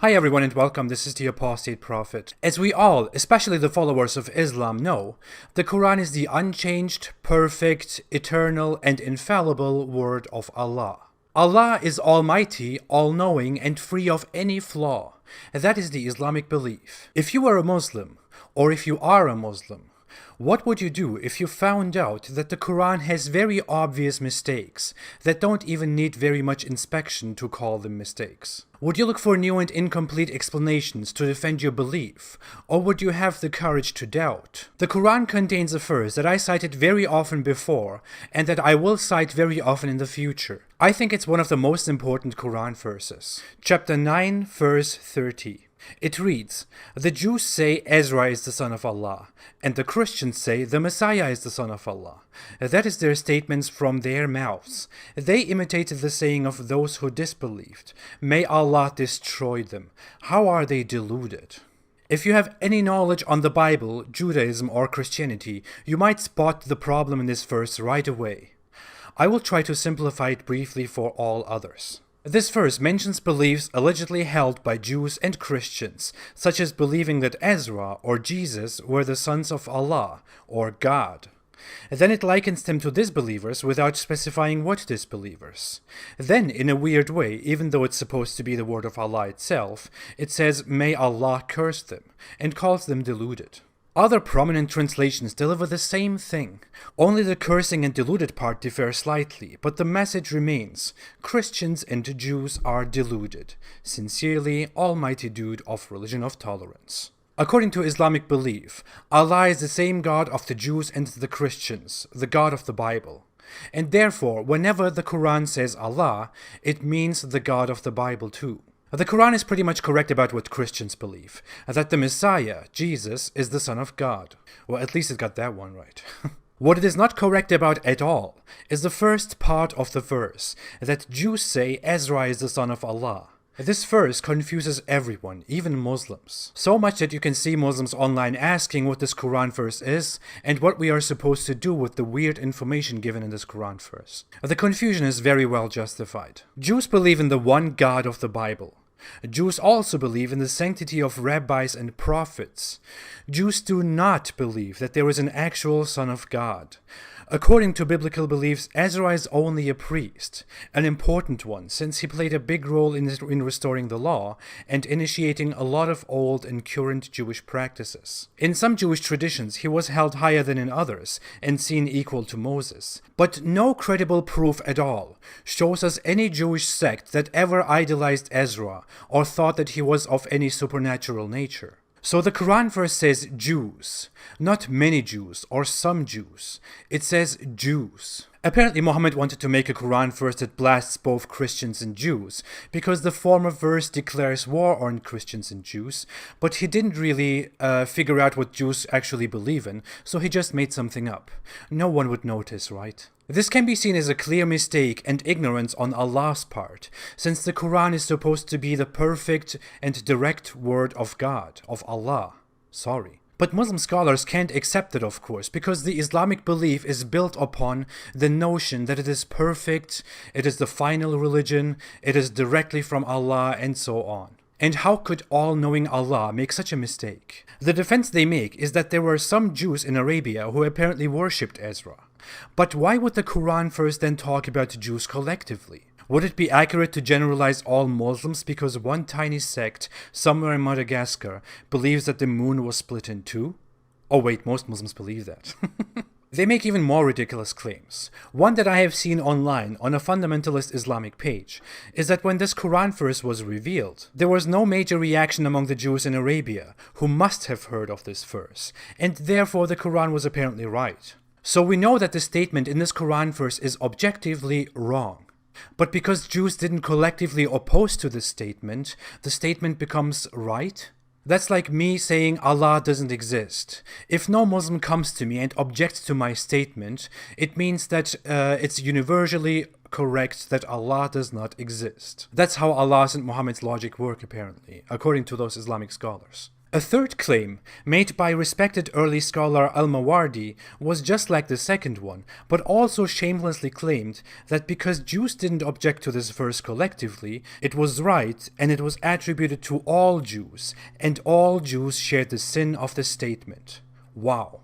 Hi everyone and welcome, this is the Apostate Prophet. As we all, especially the followers of Islam, know, the Quran is the unchanged, perfect, eternal, and infallible word of Allah. Allah is almighty, all-knowing, and free of any flaw. That is the Islamic belief. If you are a Muslim, or if you are a Muslim, what would you do if you found out that the Quran has very obvious mistakes that don't even need very much inspection to call them mistakes? Would you look for new and incomplete explanations to defend your belief, or would you have the courage to doubt? The Quran contains a verse that I cited very often before, and that I will cite very often in the future. I think it's one of the most important Quran verses. Chapter 9, verse 30. It reads, "The Jews say Ezra is the son of Allah, and the Christians say the Messiah is the son of Allah. That is their statements from their mouths. They imitated the saying of those who disbelieved. May Allah destroy them. How are they deluded?" If you have any knowledge on the Bible, Judaism, or Christianity, you might spot the problem in this verse right away. I will try to simplify it briefly for all others. This verse mentions beliefs allegedly held by Jews and Christians, such as believing that Ezra or Jesus were the sons of Allah, or God. Then it likens them to disbelievers without specifying what disbelievers. Then, in a weird way, even though it's supposed to be the word of Allah itself, it says, "May Allah curse them," and calls them deluded. Other prominent translations deliver the same thing. Only the cursing and deluded part differ slightly, but the message remains: Christians and Jews are deluded. Sincerely, Almighty Dude of Religion of Tolerance. According to Islamic belief, Allah is the same God of the Jews and the Christians, the God of the Bible. And therefore, whenever the Quran says Allah, it means the God of the Bible too. The Quran is pretty much correct about what Christians believe, that the Messiah, Jesus, is the Son of God. Well, at least it got that one right. What it is not correct about at all is the first part of the verse, that Jews say Ezra is the son of Allah. This verse confuses everyone, even Muslims. So much that you can see Muslims online asking what this Quran verse is and what we are supposed to do with the weird information given in this Quran verse. The confusion is very well justified. Jews believe in the one God of the Bible. Jews also believe in the sanctity of rabbis and prophets. Jews do not believe that there is an actual Son of God. According to biblical beliefs, Ezra is only a priest, an important one since he played a big role in restoring the law and initiating a lot of old and current Jewish practices. In some Jewish traditions, he was held higher than in others and seen equal to Moses. But no credible proof at all shows us any Jewish sect that ever idolized Ezra or thought that he was of any supernatural nature. So the Quran verse says Jews, not many Jews or some Jews. It says Jews. Apparently Muhammad wanted to make a Quran verse that blasts both Christians and Jews, because the former verse declares war on Christians and Jews, but he didn't really figure out what Jews actually believe in, so he just made something up. No one would notice, right? This can be seen as a clear mistake and ignorance on Allah's part, since the Quran is supposed to be the perfect and direct word of God, of Allah. Sorry. But Muslim scholars can't accept it, of course, because the Islamic belief is built upon the notion that it is perfect, it is the final religion, it is directly from Allah, and so on. And how could all-knowing Allah make such a mistake? The defense they make is that there were some Jews in Arabia who apparently worshipped Ezra. But why would the Quran first then talk about Jews collectively? Would it be accurate to generalize all Muslims because one tiny sect somewhere in Madagascar believes that the moon was split in two? Oh wait, most Muslims believe that. They make even more ridiculous claims. One that I have seen online on a fundamentalist Islamic page is that when this Quran verse was revealed, there was no major reaction among the Jews in Arabia, who must have heard of this verse, and therefore the Quran was apparently right. So we know that the statement in this Quran verse is objectively wrong. But because Jews didn't collectively oppose to this statement, the statement becomes right? That's like me saying Allah doesn't exist. If no Muslim comes to me and objects to my statement, it means that it's universally correct that Allah does not exist. That's how Allah's and Muhammad's logic work, apparently, according to those Islamic scholars. A third claim, made by respected early scholar Al-Mawardi, was just like the second one, but also shamelessly claimed that because Jews didn't object to this verse collectively, it was right and it was attributed to all Jews, and all Jews shared the sin of the statement. Wow.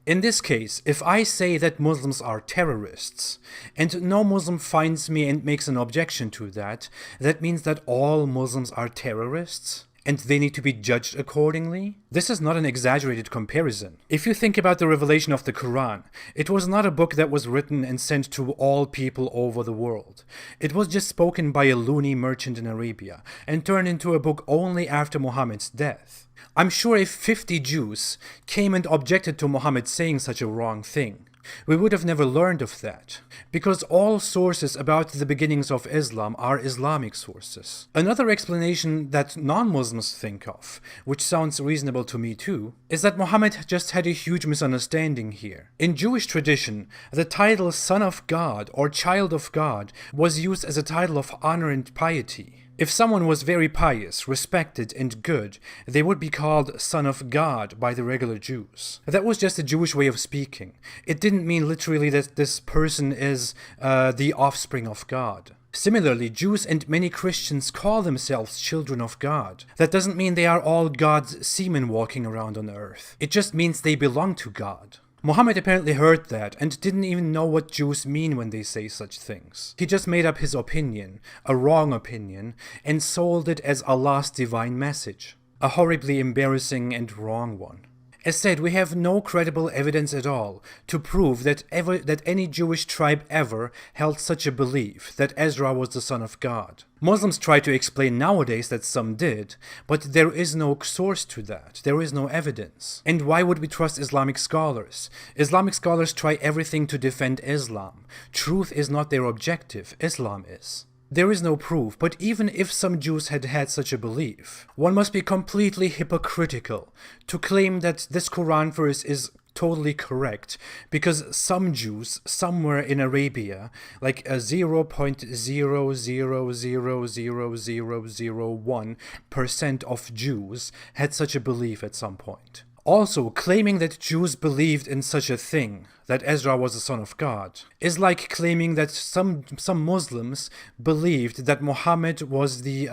In this case, if I say that Muslims are terrorists, and no Muslim finds me and makes an objection to that, that means that all Muslims are terrorists? And they need to be judged accordingly? This is not an exaggerated comparison. If you think about the revelation of the Quran, it was not a book that was written and sent to all people over the world. It was just spoken by a loony merchant in Arabia, and turned into a book only after Muhammad's death. I'm sure if 50 Jews came and objected to Muhammad saying such a wrong thing, we would have never learned of that, because all sources about the beginnings of Islam are Islamic sources. Another explanation that non-Muslims think of, which sounds reasonable to me too, is that Muhammad just had a huge misunderstanding here. In Jewish tradition, the title Son of God or Child of God was used as a title of honor and piety. If someone was very pious, respected, and good, they would be called Son of God by the regular Jews. That was just a Jewish way of speaking. It didn't mean literally that this person is the offspring of God. Similarly, Jews and many Christians call themselves children of God. That doesn't mean they are all God's semen walking around on earth. It just means they belong to God. Muhammad apparently heard that and didn't even know what Jews mean when they say such things. He just made up his opinion, a wrong opinion, and sold it as Allah's divine message. A horribly embarrassing and wrong one. As said, we have no credible evidence at all to prove that any Jewish tribe ever held such a belief, that Ezra was the son of God. Muslims try to explain nowadays that some did, but there is no source to that. There is no evidence. And why would we trust Islamic scholars? Islamic scholars try everything to defend Islam. Truth is not their objective, Islam is. There is no proof, but even if some Jews had had such a belief, one must be completely hypocritical to claim that this Quran verse is totally correct, because some Jews somewhere in Arabia, like a 0.0000001% of Jews, had such a belief at some point. Also, claiming that Jews believed in such a thing, that Ezra was the son of God, is like claiming that some Muslims believed that Muhammad was the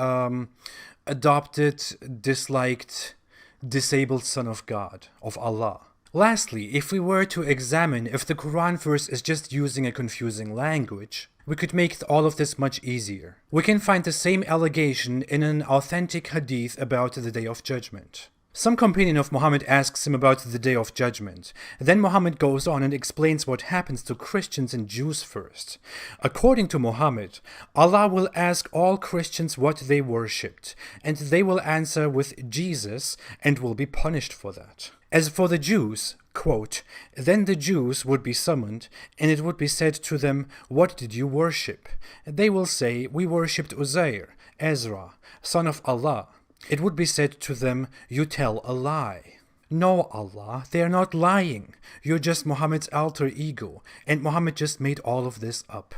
adopted, disliked, disabled son of God, of Allah. Lastly, if we were to examine if the Quran verse is just using a confusing language, we could make all of this much easier. We can find the same allegation in an authentic hadith about the Day of Judgment. Some companion of Muhammad asks him about the Day of Judgment. Then Muhammad goes on and explains what happens to Christians and Jews first. According to Muhammad, Allah will ask all Christians what they worshipped, and they will answer with Jesus and will be punished for that. As for the Jews, quote, then the Jews would be summoned, and it would be said to them, what did you worship? They will say, we worshipped Uzair, Ezra, son of Allah. It would be said to them, you tell a lie. No, Allah, they are not lying. You're just Muhammad's alter ego, and Muhammad just made all of this up.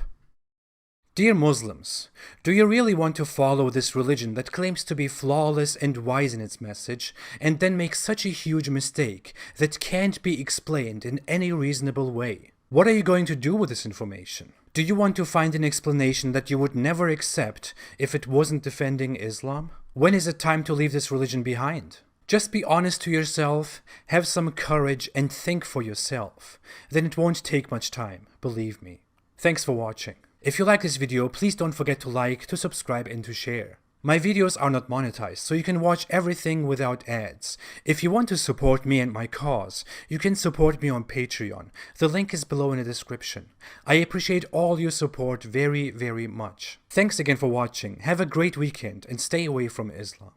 Dear Muslims, do you really want to follow this religion that claims to be flawless and wise in its message, and then make such a huge mistake that can't be explained in any reasonable way? What are you going to do with this information? Do you want to find an explanation that you would never accept if it wasn't defending Islam? When is it time to leave this religion behind? Just be honest to yourself, have some courage, and think for yourself. Then it won't take much time, believe me. Thanks for watching. If you like this video, please don't forget to like, to subscribe, and to share. My videos are not monetized, so you can watch everything without ads. If you want to support me and my cause, you can support me on Patreon. The link is below in the description. I appreciate all your support very, very much. Thanks again for watching. Have a great weekend and stay away from Islam.